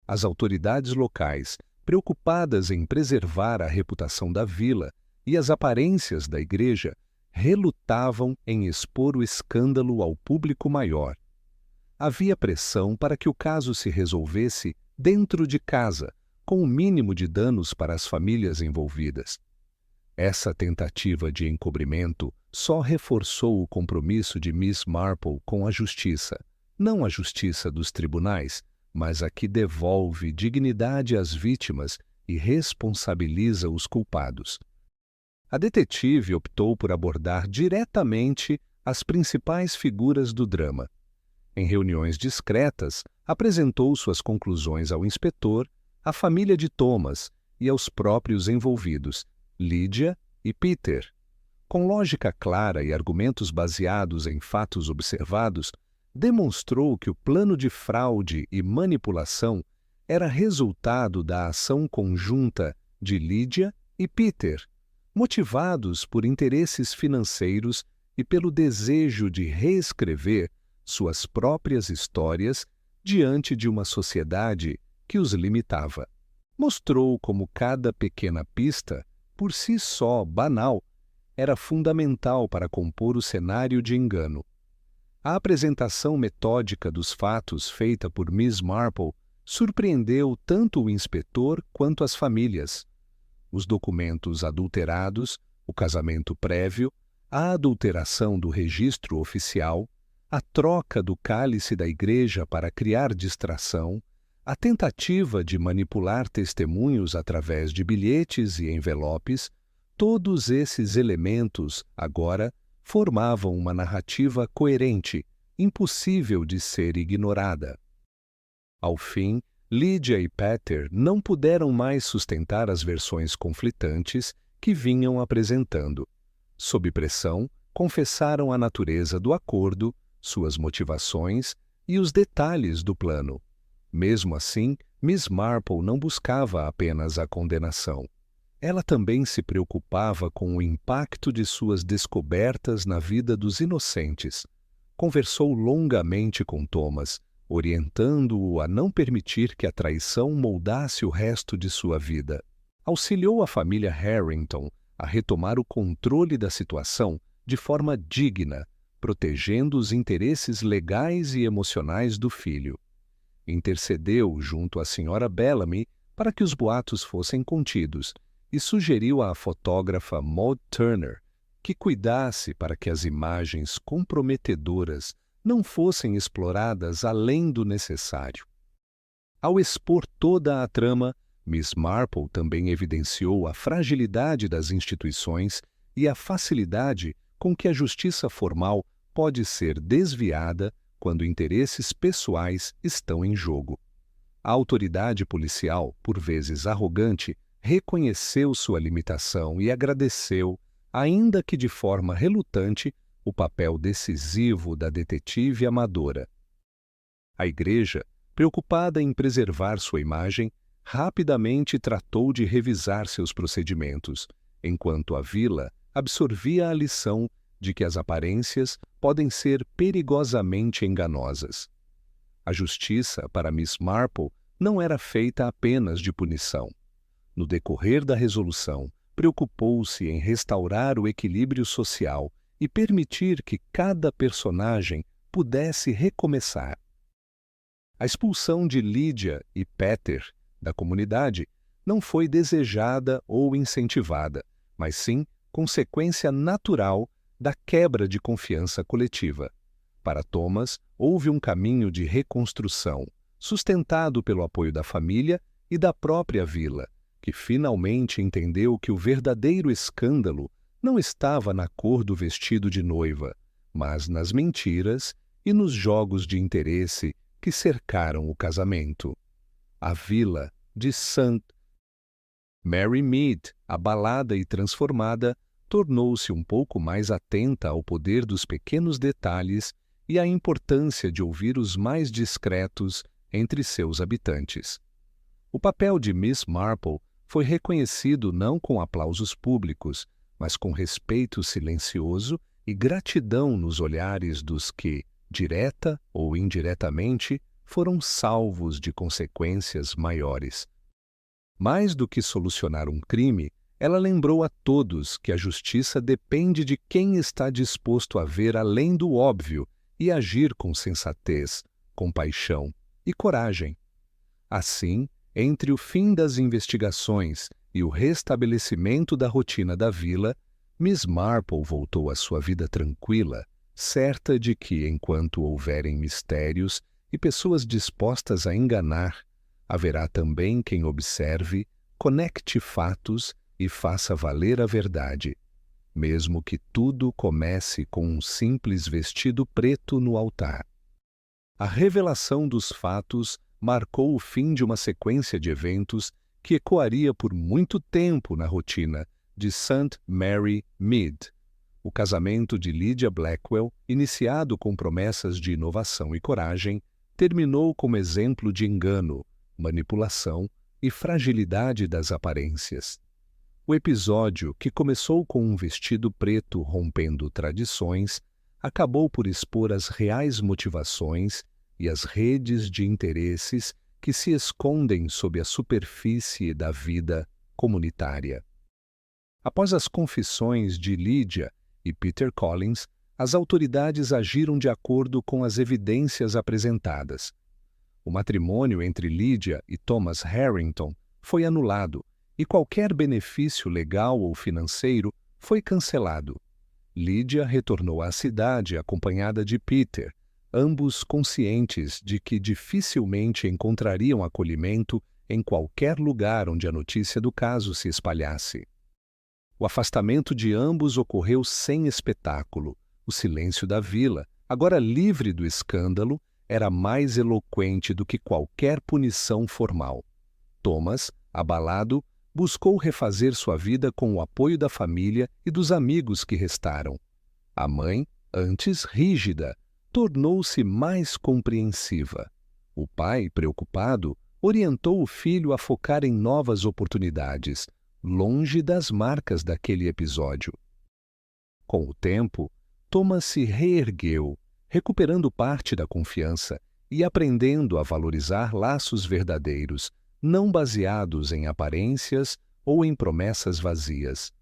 As autoridades locais, preocupadas em preservar a reputação da vila e as aparências da igreja, relutavam em expor o escândalo ao público maior. Havia pressão para que o caso se resolvesse dentro de casa, com o mínimo de danos para as famílias envolvidas. Essa tentativa de encobrimento só reforçou o compromisso de Miss Marple com a justiça, não a justiça dos tribunais, mas a que devolve dignidade às vítimas e responsabiliza os culpados. A detetive optou por abordar diretamente as principais figuras do drama. Em reuniões discretas, apresentou suas conclusões ao inspetor, à família de Thomas e aos próprios envolvidos, Lydia e Peter. Com lógica clara e argumentos baseados em fatos observados, demonstrou que o plano de fraude e manipulação era resultado da ação conjunta de Lydia e Peter, motivados por interesses financeiros e pelo desejo de reescrever suas próprias histórias diante de uma sociedade que os limitava. Mostrou como cada pequena pista, por si só banal, era fundamental para compor o cenário de engano. A apresentação metódica dos fatos feita por Miss Marple surpreendeu tanto o inspetor quanto as famílias. Os documentos adulterados, o casamento prévio, a adulteração do registro oficial, a troca do cálice da igreja para criar distração, a tentativa de manipular testemunhos através de bilhetes e envelopes, todos esses elementos, agora, formavam uma narrativa coerente, impossível de ser ignorada. Ao fim, Lydia e Peter não puderam mais sustentar as versões conflitantes que vinham apresentando. Sob pressão, confessaram a natureza do acordo, suas motivações e os detalhes do plano. Mesmo assim, Miss Marple não buscava apenas a condenação. Ela também se preocupava com o impacto de suas descobertas na vida dos inocentes. Conversou longamente com Thomas, orientando-o a não permitir que a traição moldasse o resto de sua vida. Auxiliou a família Harrington a retomar o controle da situação de forma digna, protegendo os interesses legais e emocionais do filho. Intercedeu junto à Sra. Bellamy para que os boatos fossem contidos e sugeriu à fotógrafa Maud Turner que cuidasse para que as imagens comprometedoras não fossem exploradas além do necessário. Ao expor toda a trama, Miss Marple também evidenciou a fragilidade das instituições e a facilidade com que a justiça formal pode ser desviada quando interesses pessoais estão em jogo. A autoridade policial, por vezes arrogante, reconheceu sua limitação e agradeceu, ainda que de forma relutante, o papel decisivo da detetive amadora. A igreja, preocupada em preservar sua imagem, rapidamente tratou de revisar seus procedimentos, enquanto a vila absorvia a lição de que as aparências podem ser perigosamente enganosas. A justiça para Miss Marple não era feita apenas de punição. No decorrer da resolução, preocupou-se em restaurar o equilíbrio social e permitir que cada personagem pudesse recomeçar. A expulsão de Lydia e Peter da comunidade não foi desejada ou incentivada, mas sim consequência natural da quebra de confiança coletiva. Para Thomas, houve um caminho de reconstrução, sustentado pelo apoio da família e da própria vila, que finalmente entendeu que o verdadeiro escândalo não estava na cor do vestido de noiva, mas nas mentiras e nos jogos de interesse que cercaram o casamento. A vila de St. Mary Mead, abalada e transformada, tornou-se um pouco mais atenta ao poder dos pequenos detalhes e à importância de ouvir os mais discretos entre seus habitantes. O papel de Miss Marple foi reconhecido não com aplausos públicos, mas com respeito silencioso e gratidão nos olhares dos que, direta ou indiretamente, foram salvos de consequências maiores. Mais do que solucionar um crime, ela lembrou a todos que a justiça depende de quem está disposto a ver além do óbvio e agir com sensatez, compaixão e coragem. Assim, entre o fim das investigações e o restabelecimento da rotina da vila, Miss Marple voltou à sua vida tranquila, certa de que, enquanto houverem mistérios e pessoas dispostas a enganar, haverá também quem observe, conecte fatos e faça valer a verdade, mesmo que tudo comece com um simples vestido preto no altar. A revelação dos fatos marcou o fim de uma sequência de eventos que ecoaria por muito tempo na rotina de St. Mary Mead. O casamento de Lydia Blackwell, iniciado com promessas de inovação e coragem, terminou como exemplo de engano, manipulação e fragilidade das aparências. O episódio, que começou com um vestido preto rompendo tradições, acabou por expor as reais motivações e as redes de interesses que se escondem sob a superfície da vida comunitária. Após as confissões de Lydia e Peter Collins, as autoridades agiram de acordo com as evidências apresentadas. O matrimônio entre Lydia e Thomas Harrington foi anulado e qualquer benefício legal ou financeiro foi cancelado. Lydia retornou à cidade acompanhada de Peter, ambos conscientes de que dificilmente encontrariam acolhimento em qualquer lugar onde a notícia do caso se espalhasse. O afastamento de ambos ocorreu sem espetáculo. O silêncio da vila, agora livre do escândalo, era mais eloquente do que qualquer punição formal. Thomas, abalado, buscou refazer sua vida com o apoio da família e dos amigos que restaram. A mãe, antes rígida, tornou-se mais compreensiva. O pai, preocupado, orientou o filho a focar em novas oportunidades, longe das marcas daquele episódio. Com o tempo, Thomas se reergueu, recuperando parte da confiança e aprendendo a valorizar laços verdadeiros, não baseados em aparências ou em promessas vazias.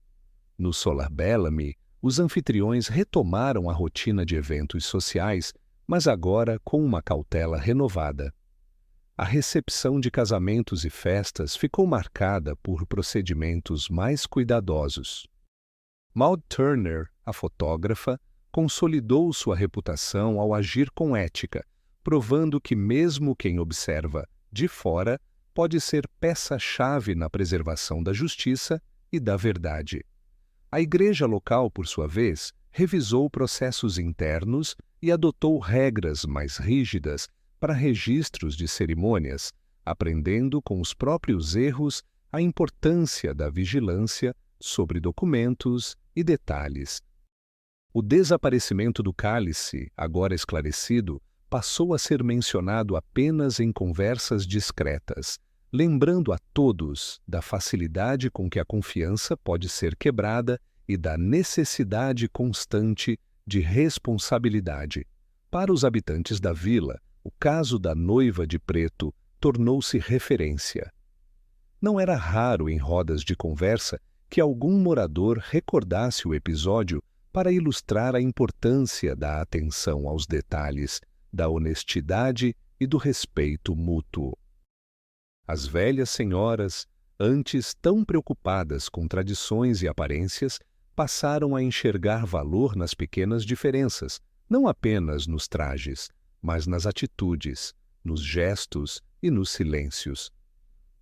No Solar Bellamy, os anfitriões retomaram a rotina de eventos sociais, mas agora com uma cautela renovada. A recepção de casamentos e festas ficou marcada por procedimentos mais cuidadosos. Maud Turner, a fotógrafa, consolidou sua reputação ao agir com ética, provando que mesmo quem observa de fora pode ser peça-chave na preservação da justiça e da verdade. A igreja local, por sua vez, revisou processos internos e adotou regras mais rígidas para registros de cerimônias, aprendendo com os próprios erros a importância da vigilância sobre documentos e detalhes. O desaparecimento do cálice, agora esclarecido, passou a ser mencionado apenas em conversas discretas, lembrando a todos da facilidade com que a confiança pode ser quebrada e da necessidade constante de responsabilidade. Para os habitantes da vila, o caso da noiva de preto tornou-se referência. Não era raro em rodas de conversa que algum morador recordasse o episódio para ilustrar a importância da atenção aos detalhes, da honestidade e do respeito mútuo. As velhas senhoras, antes tão preocupadas com tradições e aparências, passaram a enxergar valor nas pequenas diferenças, não apenas nos trajes, mas nas atitudes, nos gestos e nos silêncios.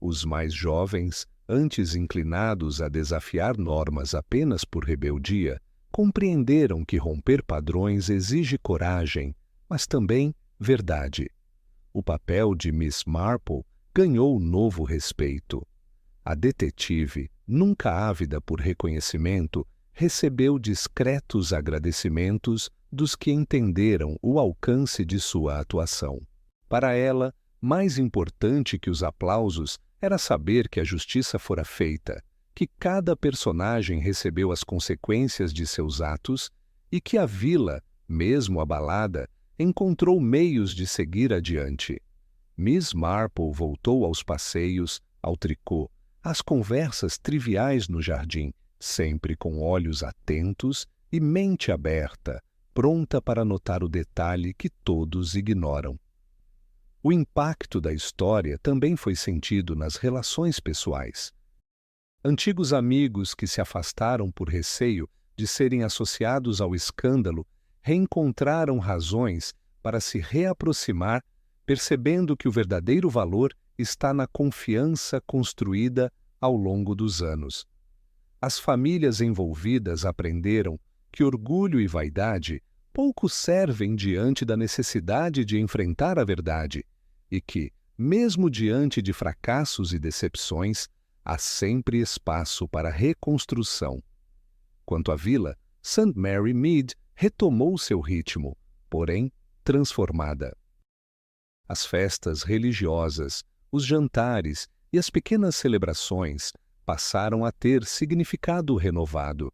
Os mais jovens, antes inclinados a desafiar normas apenas por rebeldia, compreenderam que romper padrões exige coragem, mas também verdade. O papel de Miss Marple ganhou novo respeito. A detetive, nunca ávida por reconhecimento, recebeu discretos agradecimentos dos que entenderam o alcance de sua atuação. Para ela, Mais importante que os aplausos era saber que a justiça fora feita, que cada personagem recebeu as consequências de seus atos e que a vila, mesmo abalada, encontrou meios de seguir adiante. Miss Marple voltou aos passeios, ao tricô, às conversas triviais no jardim, sempre com olhos atentos e mente aberta, pronta para notar o detalhe que todos ignoram. O impacto da história também foi sentido nas relações pessoais. Antigos amigos que se afastaram por receio de serem associados ao escândalo reencontraram razões para se reaproximar, percebendo que o verdadeiro valor está na confiança construída ao longo dos anos. As famílias envolvidas aprenderam que orgulho e vaidade pouco servem diante da necessidade de enfrentar a verdade e que, mesmo diante de fracassos e decepções, há sempre espaço para reconstrução. Quanto à vila, St. Mary Mead retomou seu ritmo, porém transformada. As festas religiosas, os jantares e as pequenas celebrações passaram a ter significado renovado.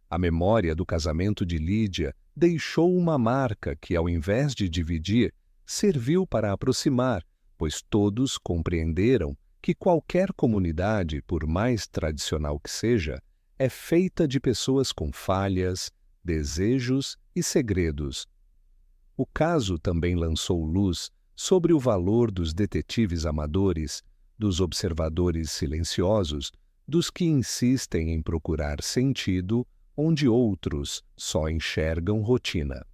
A memória do casamento de Lídia deixou uma marca que, ao invés de dividir, serviu para aproximar, pois todos compreenderam que qualquer comunidade, por mais tradicional que seja, é feita de pessoas com falhas, desejos e segredos. O caso também lançou luz sobre o valor dos detetives amadores, dos observadores silenciosos, dos que insistem em procurar sentido onde outros só enxergam rotina.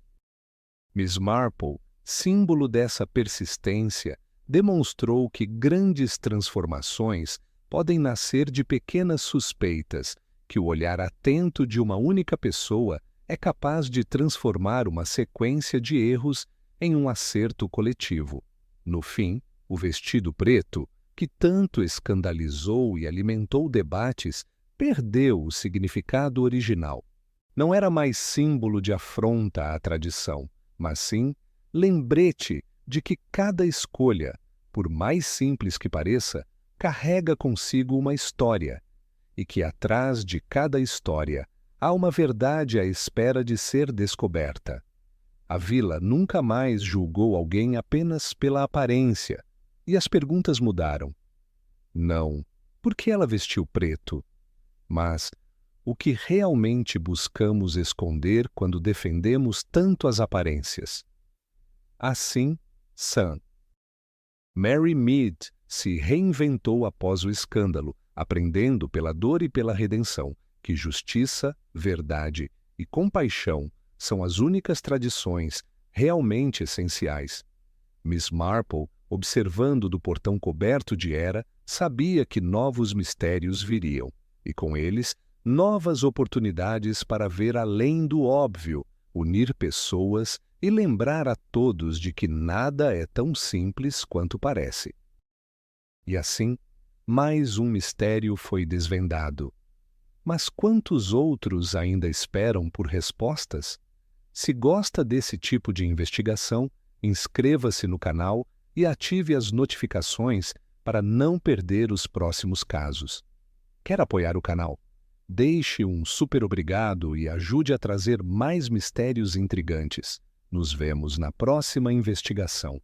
Miss Marple, símbolo dessa persistência, demonstrou que grandes transformações podem nascer de pequenas suspeitas, que o olhar atento de uma única pessoa é capaz de transformar uma sequência de erros em um acerto coletivo. No fim, o vestido preto, que tanto escandalizou e alimentou debates, perdeu o significado original. Não era mais símbolo de afronta à tradição, mas sim lembrete de que cada escolha, por mais simples que pareça, carrega consigo uma história, e que atrás de cada história há uma verdade à espera de ser descoberta. A vila nunca mais julgou alguém apenas pela aparência, e as perguntas mudaram. Não, por que ela vestiu preto? Mas o que realmente buscamos esconder quando defendemos tanto as aparências? Assim, St. Mary Mead se reinventou após o escândalo, aprendendo pela dor e pela redenção que justiça, verdade e compaixão são as únicas tradições realmente essenciais. Miss Marple, observando do portão coberto de era, sabia que novos mistérios viriam, e com eles, novas oportunidades para ver além do óbvio, unir pessoas e lembrar a todos de que nada é tão simples quanto parece. E assim, mais um mistério foi desvendado. Mas quantos outros ainda esperam por respostas? Se gosta desse tipo de investigação, inscreva-se no canal e ative as notificações para não perder os próximos casos. Quer apoiar o canal? Deixe um super obrigado e ajude a trazer mais mistérios intrigantes. Nos vemos na próxima investigação.